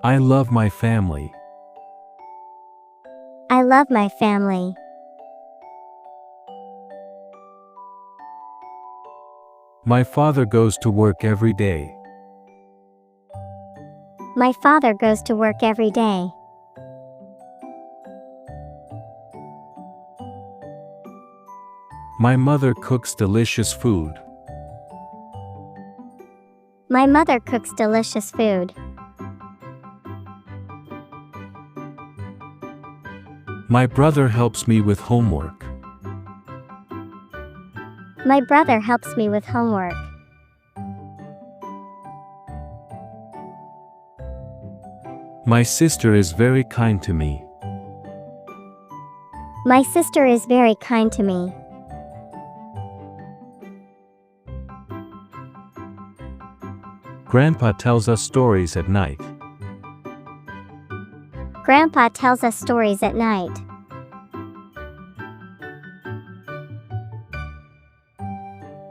I love my family. I love my family. My father goes to work every day. My father goes to work every day. My mother cooks delicious food. My mother cooks delicious food. My brother helps me with homework. My brother helps me with homework. My sister is very kind to me. My sister is very kind to me. Grandpa tells us stories at night. Grandpa tells us stories at night.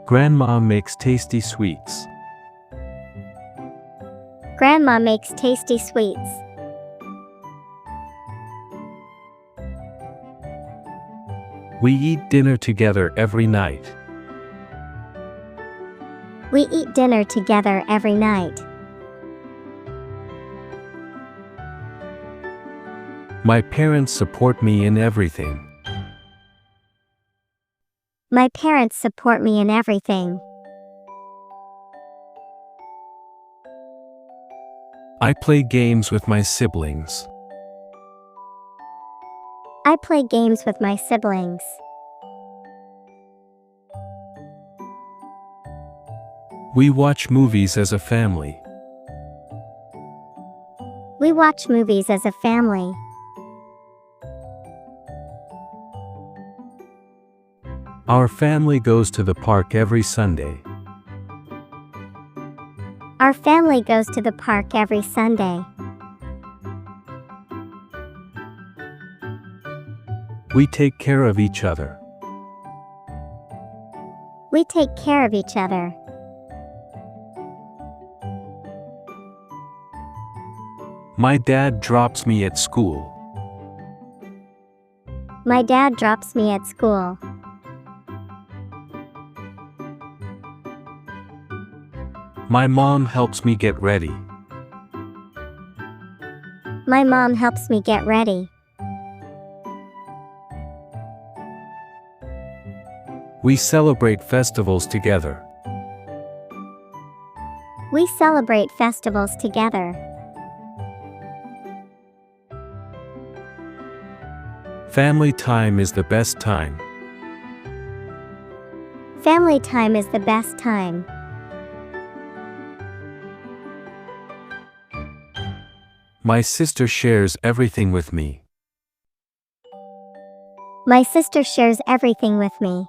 Grandma makes tasty sweets. Grandma makes tasty sweets. We eat dinner together every night. We eat dinner together every night. My parents support me in everything. My parents support me in everything. I play games with my siblings. I play games with my siblings. We watch movies as a family. We watch movies as a family. Our family goes to the park every Sunday. Our family goes to the park every Sunday. We take care of each other. We take care of each other. My dad drops me at school. My dad drops me at school. My mom helps me get ready. My mom helps me get ready. We celebrate festivals together. We celebrate festivals together. Family time is the best time. Family time is the best time. My sister shares everything with me. My sister shares everything with me.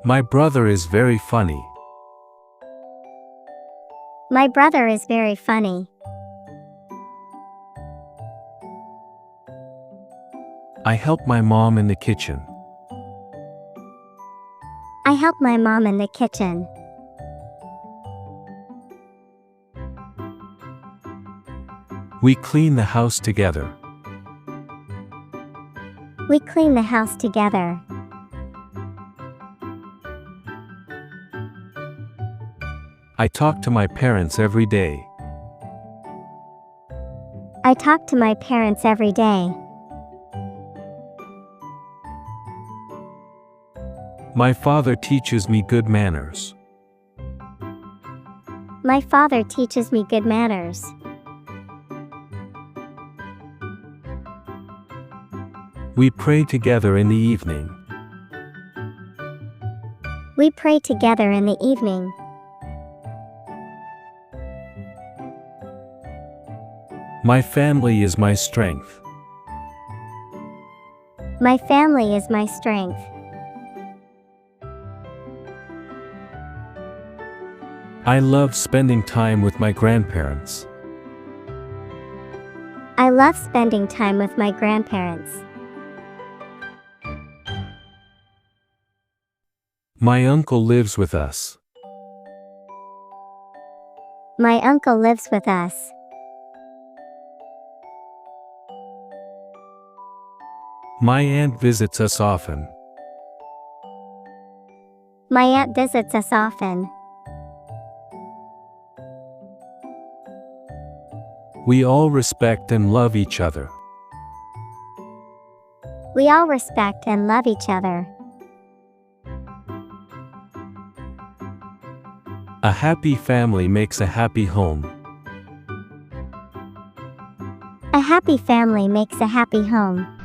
My brother is very funny. My brother is very funny. I help my mom in the kitchen. I help my mom in the kitchen. We clean the house together. We clean the house together. I talk to my parents every day. I talk to my parents every day. My father teaches me good manners. My father teaches me good manners. We pray together in the evening. We pray together in the evening. My family is my strength. My family is my strength. I love spending time with my grandparents. I love spending time with my grandparents. My uncle lives with us. My uncle lives with us. My aunt visits us often. My aunt visits us often. We all respect and love each other. We all respect and love each other. A happy family makes a happy home. A happy family makes a happy home.